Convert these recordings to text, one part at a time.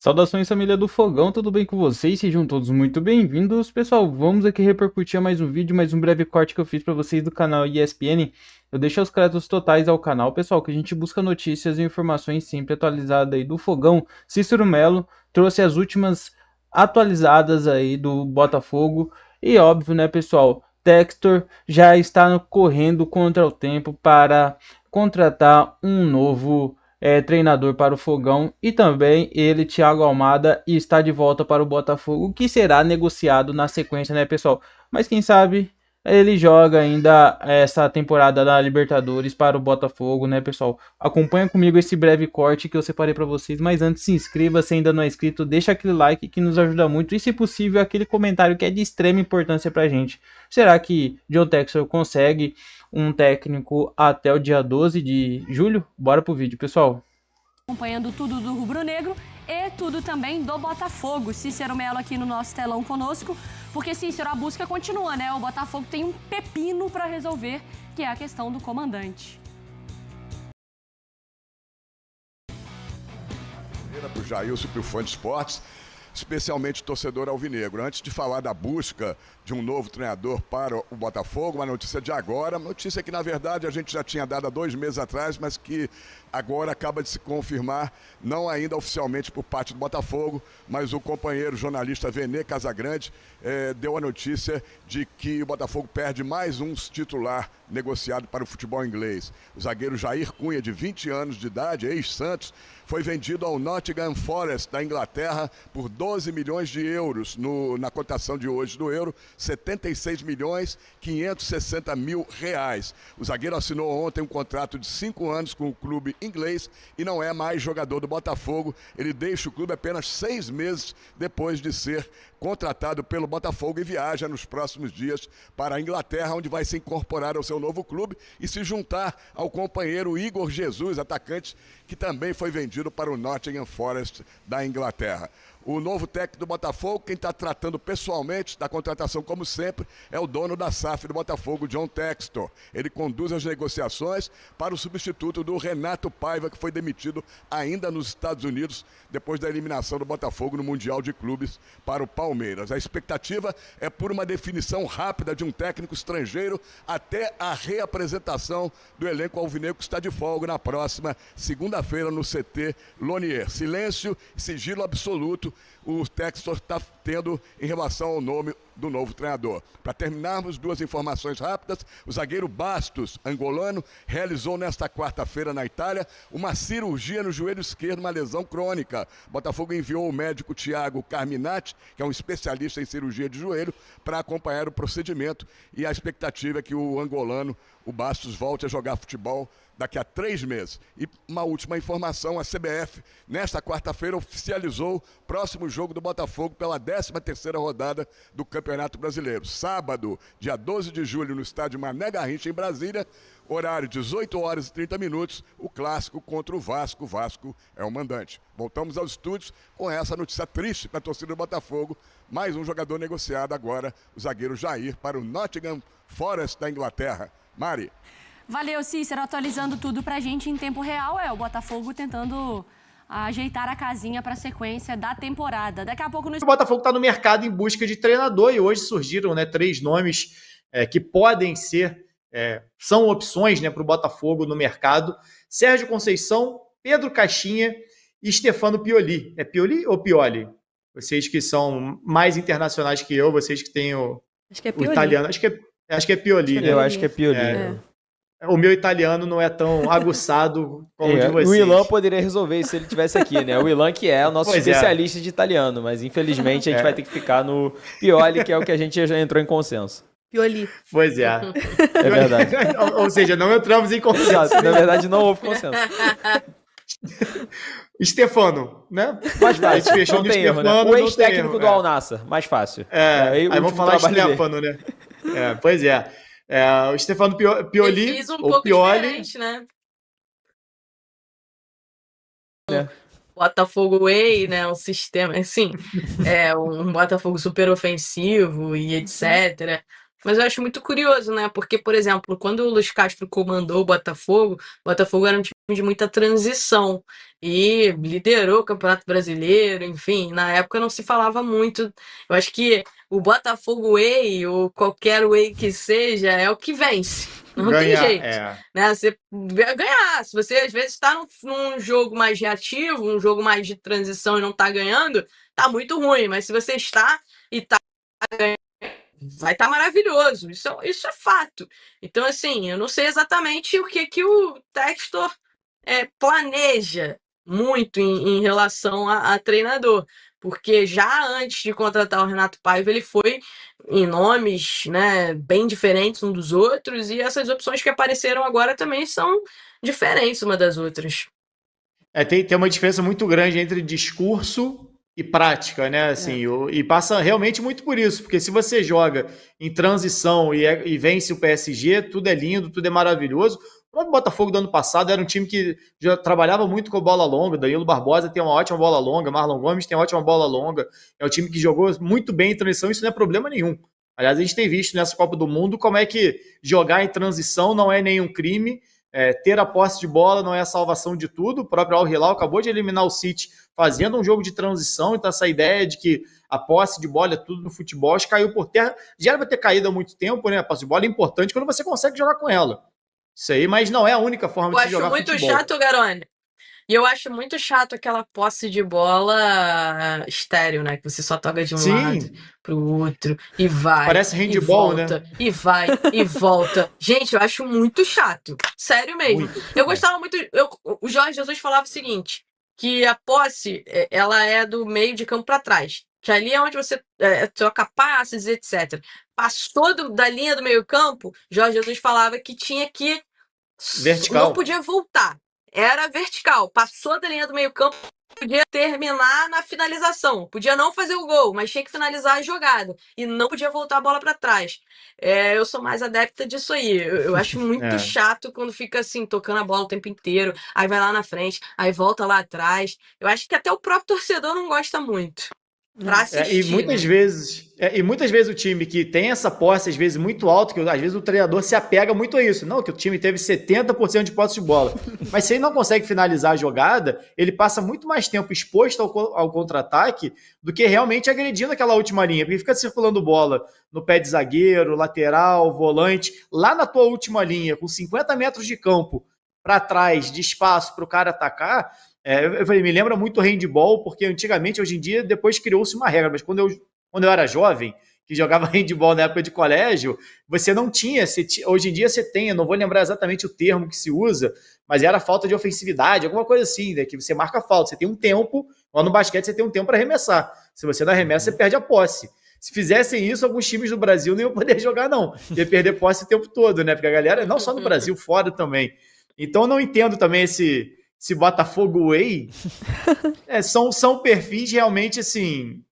Saudações, família do Fogão, tudo bem com vocês? Sejam todos muito bem-vindos. Pessoal, vamos aqui repercutir mais um vídeo, mais um breve corte que eu fiz para vocês do canal ESPN. Eu deixei os créditos totais ao canal, pessoal, que a gente busca notícias e informações sempre atualizadas aí do Fogão. Cícero Melo trouxe as últimas atualizadas aí do Botafogo. E óbvio, né, pessoal, Textor já está correndo contra o tempo para contratar um novo treinador para o Fogão, e também ele, Thiago Almada, está de volta para o Botafogo, que será negociado na sequência, né, pessoal? Mas quem sabe ele joga ainda essa temporada da Libertadores para o Botafogo, né, pessoal? Acompanha comigo esse breve corte que eu separei para vocês, mas antes se inscreva, se ainda não é inscrito, deixa aquele like que nos ajuda muito, e se possível aquele comentário que é de extrema importância para a gente. Será que John Textor consegue um técnico até o dia 12 de julho? Bora pro vídeo, pessoal. Acompanhando tudo do rubro-negro e tudo também do Botafogo. Cícero Melo aqui no nosso telão conosco, porque Cícero, a busca continua, né? O Botafogo tem um pepino para resolver, que é a questão do comandante. Para o Jailson e para o Fã de Esportes, especialmente torcedor alvinegro. Antes de falar da busca de um novo treinador para o Botafogo, uma notícia de agora, uma notícia que na verdade a gente já tinha dado há 2 meses atrás, mas que agora acaba de se confirmar, não ainda oficialmente por parte do Botafogo, mas o companheiro jornalista Vene Casagrande deu a notícia de que o Botafogo perde mais um titular negociado para o futebol inglês. O zagueiro Jair Cunha, de 20 anos de idade, ex-Santos, foi vendido ao Nottingham Forest da Inglaterra por 12 milhões de euros na cotação de hoje do euro, 76 milhões 560 mil reais. O zagueiro assinou ontem um contrato de 5 anos com o clube inglês e não é mais jogador do Botafogo. Ele deixa o clube apenas 6 meses depois de ser contratado pelo Botafogo e viaja nos próximos dias para a Inglaterra, onde vai se incorporar ao seu novo clube e se juntar ao companheiro Igor Jesus, atacante que também foi vendido para o Nottingham Forest da Inglaterra. O novo técnico do Botafogo, quem está tratando pessoalmente da contratação, como sempre, é o dono da SAF do Botafogo, John Textor. Ele conduz as negociações para o substituto do Renato Paiva, que foi demitido ainda nos Estados Unidos, depois da eliminação do Botafogo no Mundial de Clubes para o Palmeiras. A expectativa é por uma definição rápida de um técnico estrangeiro até a reapresentação do elenco alvinegro, que está de folga na próxima segunda-feira no CT Lonier. Silêncio e sigilo absoluto o Textor está tendo em relação ao nome do novo treinador. Para terminarmos, 2 informações rápidas. O zagueiro Bastos, angolano, realizou nesta quarta-feira na Itália uma cirurgia no joelho esquerdo, uma lesão crônica. O Botafogo enviou o médico Thiago Carminati, que é um especialista em cirurgia de joelho, para acompanhar o procedimento, e a expectativa é que o angolano, o Bastos, volte a jogar futebol daqui a 3 meses. E uma última informação, a CBF, nesta quarta-feira, oficializou o próximo jogo do Botafogo pela 13ª rodada do Campeonato Brasileiro. Sábado, dia 12 de julho, no estádio Mané Garrincha, em Brasília, horário 18 horas e 30 minutos, o clássico contra o Vasco. O Vasco é o mandante. Voltamos aos estúdios com essa notícia triste para a torcida do Botafogo. Mais um jogador negociado agora, o zagueiro Jair, para o Nottingham Forest da Inglaterra. Mari. Valeu, Cícero, atualizando tudo pra gente em tempo real. O Botafogo tentando ajeitar a casinha para a sequência da temporada. Daqui a pouco... O Botafogo está no mercado em busca de treinador e hoje surgiram 3 nomes que podem ser, são opções para o Botafogo no mercado. Sérgio Conceição, Pedro Caixinha e Stefano Pioli. É Pioli ou Pioli? Vocês que são mais internacionais que eu, vocês que têm o italiano. Acho que é Pioli, né? Eu acho que é Pioli. O meu italiano não é tão aguçado como o de vocês. O Ilan poderia resolver isso se ele estivesse aqui, né? O Ilan que é o nosso especialista de italiano, mas infelizmente a gente vai ter que ficar no Pioli, que é o que a gente já entrou em consenso. Pioli. Pois é. É verdade. Ou seja, não entramos em consenso. Na verdade, não houve consenso. Stefano, né? Mais fácil, não tem erro, né? O ex-técnico do Al Nassr, mais fácil. Aí vamos falar Stefano, né? Pois é. O Stefano Pioli, ou Pioli, né? Botafogo Way, né? Um sistema, assim, um Botafogo super ofensivo e etc. Mas eu acho muito curioso, né? Porque, por exemplo, quando o Luiz Castro comandou o Botafogo era um time de muita transição e liderou o Campeonato Brasileiro, enfim, na época não se falava muito. Eu acho que o Botafogo Way, ou qualquer Way que seja, é o que vence. Não tem Ganhar, jeito, né? Você ganhar. Se você às vezes está num jogo mais reativo, um jogo mais de transição e não está ganhando, tá muito ruim. Mas se você está e tá ganhando, vai estar maravilhoso. Isso é fato. Então, assim, eu não sei exatamente o que o Textor planeja muito em relação a treinador. Porque já antes de contratar o Renato Paiva, ele foi em nomes, né, bem diferentes um dos outros, e essas opções que apareceram agora também são diferentes uma das outras. Tem uma diferença muito grande entre discurso e prática, né? Assim, e passa realmente muito por isso, porque se você joga em transição e vence o PSG, tudo é lindo, tudo é maravilhoso. O próprio Botafogo do ano passado era um time que já trabalhava muito com bola longa. Danilo Barbosa tem uma ótima bola longa, Marlon Gomes tem uma ótima bola longa. É um time que jogou muito bem em transição, isso não é problema nenhum. Aliás, a gente tem visto nessa Copa do Mundo como é que jogar em transição não é nenhum crime. Ter a posse de bola não é a salvação de tudo. O próprio Al Hilal acabou de eliminar o City fazendo um jogo de transição, então essa ideia de que a posse de bola é tudo no futebol, acho que caiu por terra. Já era para ter caído há muito tempo, né? A posse de bola é importante quando você consegue jogar com ela. Isso aí, mas não é a única forma de se jogar futebol. Eu acho muito chato, Garone. E eu acho muito chato aquela posse de bola estéreo, né? Que você só toca de um lado pro outro e vai. Parece handball, e volta, né? E vai e volta. Gente, eu acho muito chato. Sério mesmo. Eu gostava muito. O Jorge Jesus falava o seguinte: que a posse, ela é do meio de campo para trás. Que ali é onde você troca passes, etc. Passou da linha do meio-campo, Jorge Jesus falava que tinha que. Vertical. Não podia voltar. Era vertical. Passou da linha do meio-campo, podia terminar na finalização. Podia não fazer o gol, mas tinha que finalizar a jogada. E não podia voltar a bola para trás. Eu sou mais adepta disso aí. Eu acho muito chato quando fica assim, tocando a bola o tempo inteiro. Aí vai lá na frente, aí volta lá atrás. Eu acho que até o próprio torcedor não gosta muito. Pra assistir, e muitas vezes o time que tem essa posse, às vezes muito alto, que às vezes o treinador se apega muito a isso. Não, que o time teve 70% de posse de bola. Mas se ele não consegue finalizar a jogada, ele passa muito mais tempo exposto ao contra-ataque do que realmente agredindo aquela última linha. Porque fica circulando bola no pé de zagueiro, lateral, volante, lá na tua última linha, com 50 metros de campo para trás, de espaço para o cara atacar. Eu falei, me lembra muito handball, porque antigamente, hoje em dia, depois criou-se uma regra, mas quando eu era jovem, que jogava handball na época de colégio, você não tinha, hoje em dia você tem, eu não vou lembrar exatamente o termo que se usa, mas era falta de ofensividade, alguma coisa assim, né, que você marca falta, você tem um tempo, lá no basquete você tem um tempo para arremessar, se você não arremessa, você perde a posse. Se fizessem isso, alguns times do Brasil não iam poder jogar, não, ia perder posse o tempo todo, né, porque a galera, não só no Brasil, fora também. Então eu não entendo também esse Botafogo Way, são perfis realmente assim,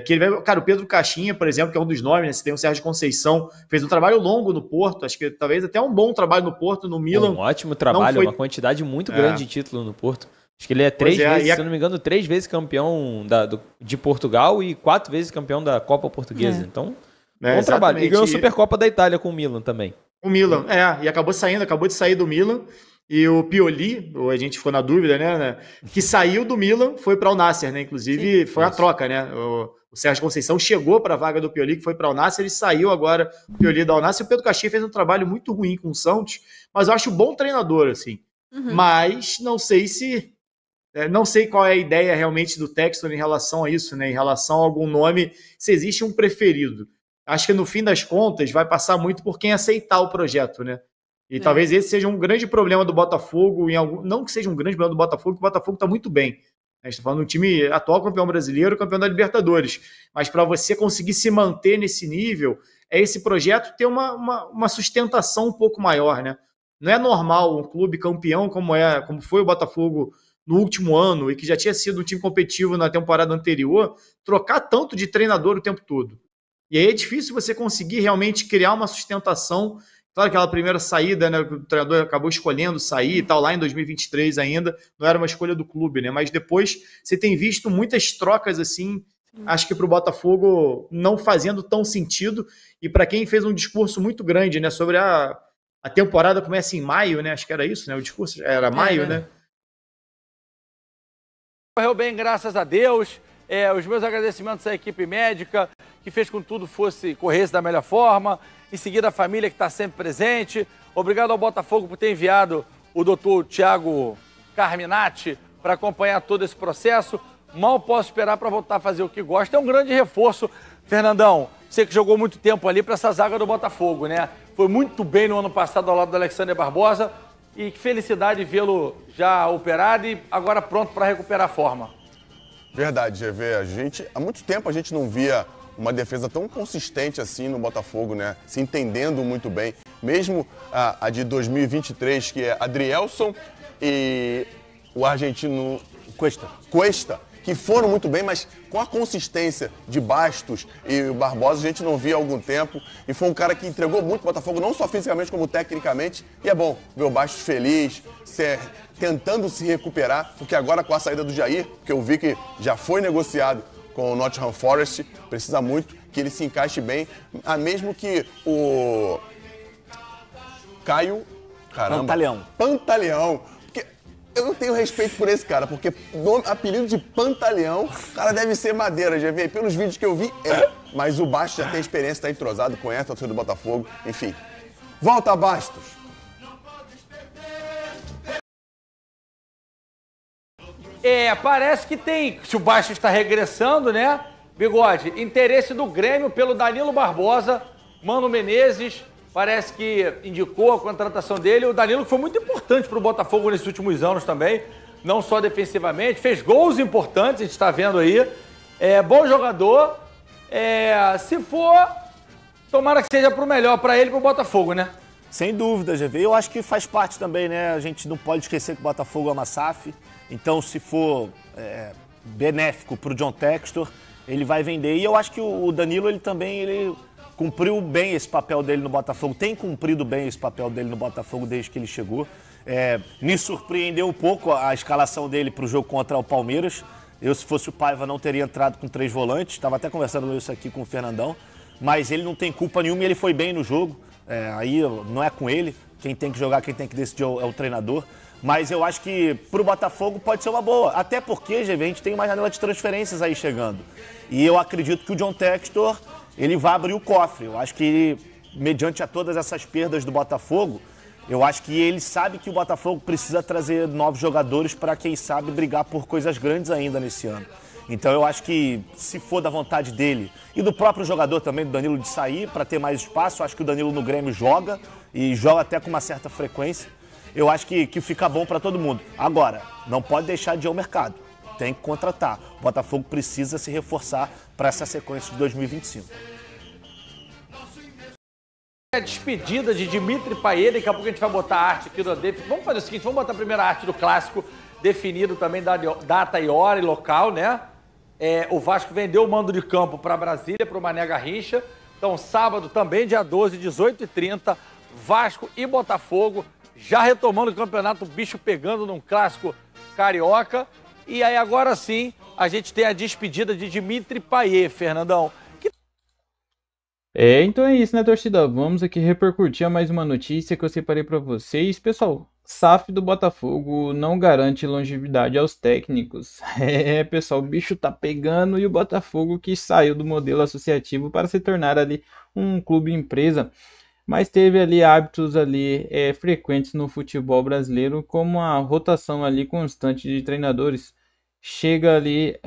que ele vai, cara, o Pedro Caixinha, por exemplo, que é um dos nomes, né, você tem o Sérgio Conceição, fez um trabalho longo no Porto, acho que talvez até um bom trabalho no Porto, no Milan. Um ótimo trabalho, uma quantidade muito grande de títulos no Porto. Acho que ele é 3 vezes, se eu não me engano, 3 vezes campeão de Portugal e 4 vezes campeão da Copa Portuguesa. Então, bom trabalho. E ganhou a Supercopa da Itália com o Milan também. O Milan, e acabou de sair do Milan. E o Pioli, a gente ficou na dúvida, né? Que saiu do Milan, foi para o Nasser, né? Inclusive, foi a troca, né? O Sérgio Conceição chegou para a vaga do Pioli, que foi para o Nasser, ele saiu agora, o Pioli da Al-Nassr. O Pedro Caixinha fez um trabalho muito ruim com o Santos, mas eu acho um bom treinador, assim. Mas não sei qual é a ideia realmente do Textor em relação a isso, né? Em relação a algum nome, se existe um preferido. Acho que no fim das contas vai passar muito por quem aceitar o projeto, né? E talvez esse seja um grande problema do Botafogo, não que seja um grande problema do Botafogo, porque o Botafogo está muito bem. A gente está falando de um time atual campeão brasileiro, campeão da Libertadores. Mas para você conseguir se manter nesse nível, esse projeto ter uma sustentação um pouco maior, né? Não é normal um clube campeão como foi o Botafogo no último ano e que já tinha sido um time competitivo na temporada anterior, trocar tanto de treinador o tempo todo. E aí é difícil você conseguir realmente criar uma sustentação. Claro, aquela primeira saída, né, que o treinador acabou escolhendo sair e tal, lá em 2023 ainda, não era uma escolha do clube, né? Mas depois você tem visto muitas trocas assim, acho que para o Botafogo não fazendo tão sentido, e para quem fez um discurso muito grande, né, sobre a temporada começa em maio, né, acho que era isso, né, o discurso era maio, né? Correu bem, graças a Deus. Os meus agradecimentos à equipe médica, que fez com que tudo corresse da melhor forma. Em seguida, a família que está sempre presente. Obrigado ao Botafogo por ter enviado o doutor Thiago Carminati para acompanhar todo esse processo. Mal posso esperar para voltar a fazer o que gosta. É um grande reforço. Fernandão, você que jogou muito tempo ali para essa zaga do Botafogo, né? Foi muito bem no ano passado ao lado do Alexander Barbosa. E que felicidade vê-lo já operado e agora pronto para recuperar a forma. Verdade, GV. Há muito tempo a gente não via uma defesa tão consistente assim no Botafogo, né? Se entendendo muito bem. Mesmo a de 2023, que é Adrielson e o argentino Cuesta, que foram muito bem, mas com a consistência de Bastos e o Barbosa, a gente não via há algum tempo. E foi um cara que entregou muito o Botafogo, não só fisicamente, como tecnicamente. E é bom ver o Bastos feliz, tentando se recuperar, porque agora com a saída do Jair, que eu vi que já foi negociado com o Nottingham Forest, precisa muito que ele se encaixe bem, mesmo que o Caio... Pantaleão. Eu não tenho respeito por esse cara, porque apelido de Pantaleão, o cara deve ser madeira, já vi. Pelos vídeos que eu vi, mas o Bastos já tem experiência, está entrosado, conhece a torcida do Botafogo, enfim. Volta, Bastos! Parece que tem, se o Bastos está regressando, né? Bigode, interesse do Grêmio pelo Danilo Barbosa, Mano Menezes, parece que indicou a contratação dele. O Danilo que foi muito importante para o Botafogo nesses últimos anos também, não só defensivamente, fez gols importantes, a gente está vendo aí. Bom jogador. Se for, tomara que seja para o melhor para ele e para o Botafogo, né? Sem dúvida, GV. Eu acho que faz parte também, né? A gente não pode esquecer que o Botafogo é uma SAF. Então, se for benéfico para o John Textor, ele vai vender. E eu acho que o Danilo, ele também cumpriu bem esse papel dele no Botafogo, tem cumprido bem esse papel dele no Botafogo desde que ele chegou. Me surpreendeu um pouco a escalação dele para o jogo contra o Palmeiras. Eu, se fosse o Paiva, não teria entrado com 3 volantes. Estava até conversando isso aqui com o Fernandão. Mas ele não tem culpa nenhuma e ele foi bem no jogo. Aí não é com ele. Quem tem que jogar, quem tem que decidir é o treinador. Mas eu acho que para o Botafogo pode ser uma boa. Até porque, GV, a gente tem uma janela de transferências aí chegando. E eu acredito que o John Textor, ele vai abrir o cofre. Eu acho que ele, mediante a todas essas perdas do Botafogo, eu acho que ele sabe que o Botafogo precisa trazer novos jogadores para, quem sabe, brigar por coisas grandes ainda nesse ano. Então eu acho que, se for da vontade dele e do próprio jogador também, do Danilo, de sair para ter mais espaço, eu acho que o Danilo no Grêmio joga e joga até com uma certa frequência. Eu acho que fica bom para todo mundo. Agora, não pode deixar de ir ao mercado. Tem que contratar. O Botafogo precisa se reforçar para essa sequência de 2025. A despedida de Dimitri Payet, daqui a pouco a gente vai botar a arte aqui do ADF. Vamos fazer o seguinte, vamos botar a primeira arte do clássico, definido também da data e hora e local, né? O Vasco vendeu o mando de campo para Brasília, para o Mané Garrincha. Então, sábado também, dia 12, 18h30, Vasco e Botafogo, já retomando o campeonato, o bicho pegando num clássico carioca. E aí, agora sim, a gente tem a despedida de Dimitri Payet, Fernandão. Então é isso, né, torcida? Vamos aqui repercutir mais uma notícia que eu separei para vocês. Pessoal, SAF do Botafogo não garante longevidade aos técnicos. Pessoal, o bicho tá pegando e o Botafogo que saiu do modelo associativo para se tornar ali um clube empresa, mas teve ali hábitos ali frequentes no futebol brasileiro, como a rotação ali constante de treinadores. Chega ali,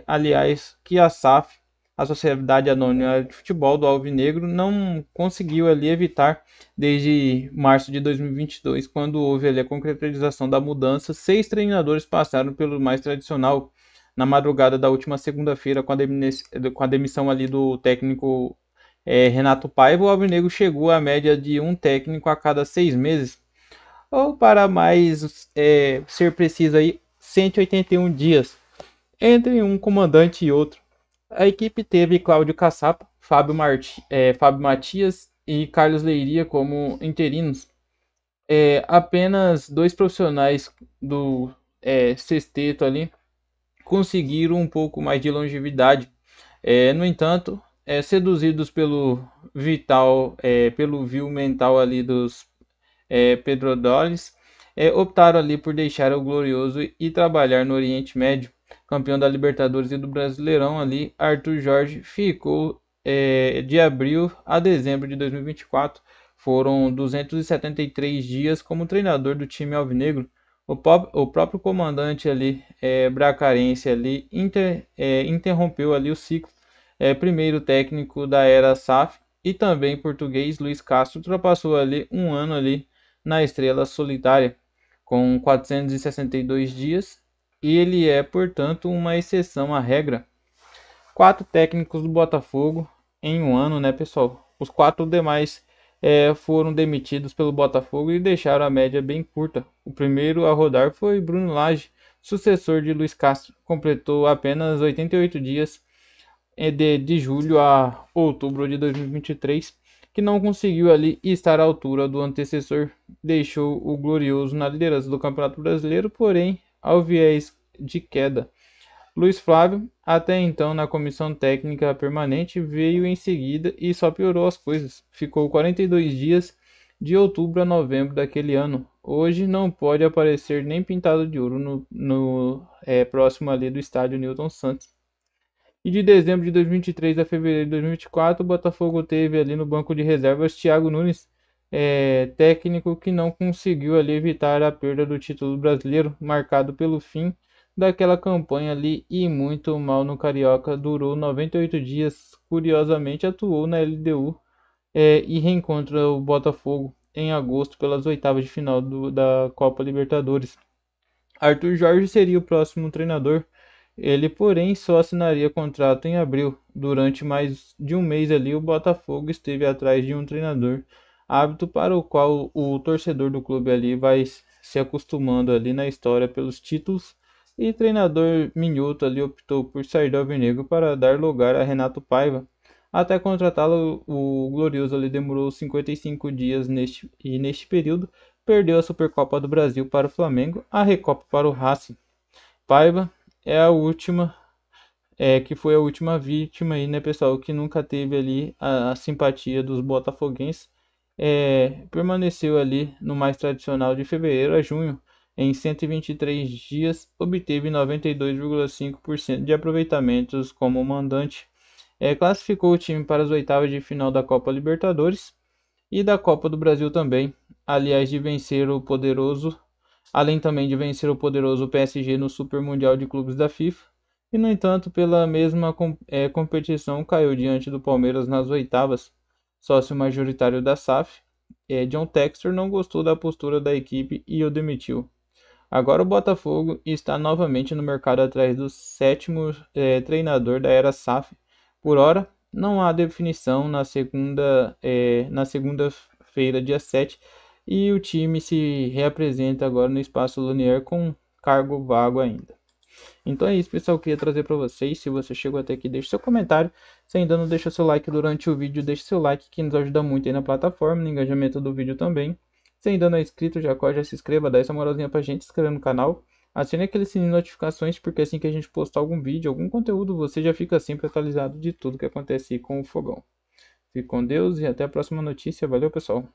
aliás, que a SAF, a Sociedade Anônima de Futebol do Alvinegro, não conseguiu ali evitar, desde março de 2022, quando houve ali a concretização da mudança. 6 treinadores passaram pelo mais tradicional. Na madrugada da última segunda-feira, com a demissão ali do técnico Renato Paiva, o Alvinegro chegou à média de um técnico a cada 6 meses, ou para mais ser preciso aí, 181 dias, entre um comandante e outro. A equipe teve Cláudio Caçapa, Fábio Matias e Carlos Leiria como interinos. Apenas 2 profissionais do sexteto ali conseguiram um pouco mais de longevidade. No entanto, seduzidos pelo vil mental ali dos petrodólares, optaram ali por deixar o glorioso e trabalhar no Oriente Médio. Campeão da Libertadores e do Brasileirão ali, Arthur Jorge ficou de abril a dezembro de 2024. Foram 273 dias como treinador do time alvinegro. O próprio comandante ali, bracarense ali, interrompeu ali o ciclo. Primeiro técnico da era SAF, e também português Luiz Castro ultrapassou ali um ano ali na estrela solitária com 462 dias, e ele é, portanto, uma exceção à regra. 4 técnicos do Botafogo em um ano, né, pessoal? Os 4 demais foram demitidos pelo Botafogo e deixaram a média bem curta. O primeiro a rodar foi Bruno Lage, sucessor de Luiz Castro. Completou apenas 88 dias de julho a outubro de 2023, que não conseguiu ali estar à altura do antecessor. Deixou o glorioso na liderança do Campeonato Brasileiro, porém ao viés de queda. Luiz Flávio, até então na comissão técnica permanente, veio em seguida e só piorou as coisas. Ficou 42 dias de outubro a novembro daquele ano. Hoje não pode aparecer nem pintado de ouro próximo ali do estádio Newton Santos. E de dezembro de 2023 a fevereiro de 2024, o Botafogo teve ali no banco de reservas Thiago Nunes, técnico que não conseguiu ali evitar a perda do título brasileiro, marcado pelo fim daquela campanha ali e muito mal no Carioca. Durou 98 dias, curiosamente atuou na LDU e reencontra o Botafogo em agosto pelas oitavas de final da Copa Libertadores. Arthur Jorge seria o próximo treinador. Ele, porém, só assinaria contrato em abril. Durante mais de um mês ali, o Botafogo esteve atrás de um treinador, hábito para o qual o torcedor do clube ali vai se acostumando ali na história pelos títulos. E treinador minhoto ali optou por sair do alvinegro para dar lugar a Renato Paiva. Até contratá-lo, o glorioso ali demorou 55 dias neste período perdeu a Supercopa do Brasil para o Flamengo, a Recopa para o Racing. Paiva é a última, que foi a última vítima aí, né, pessoal, que nunca teve ali a simpatia dos botafoguenses. Permaneceu ali no mais tradicional de fevereiro a junho. Em 123 dias, obteve 92,5% de aproveitamentos como mandante. Classificou o time para as oitavas de final da Copa Libertadores e da Copa do Brasil também. Aliás, além também de vencer o poderoso PSG no Super Mundial de Clubes da FIFA. E, no entanto, pela mesma competição, caiu diante do Palmeiras nas oitavas. Sócio majoritário da SAF, John Textor, não gostou da postura da equipe e o demitiu. Agora o Botafogo está novamente no mercado atrás do 7º treinador da era SAF. Por hora, não há definição na segunda-feira, dia 7, e o time se reapresenta agora no Espaço Lanier com cargo vago ainda. Então é isso, pessoal, eu queria trazer para vocês. Se você chegou até aqui, deixe seu comentário. Se ainda não deixou seu like durante o vídeo, deixe seu like, que nos ajuda muito aí na plataforma, no engajamento do vídeo também. Se ainda não é inscrito, já se inscreva, dá essa moralzinha pra gente, se inscreva no canal. Assine aquele sininho de notificações, porque assim que a gente postar algum vídeo, algum conteúdo, você já fica sempre atualizado de tudo que acontece com o Fogão. Fique com Deus e até a próxima notícia. Valeu, pessoal!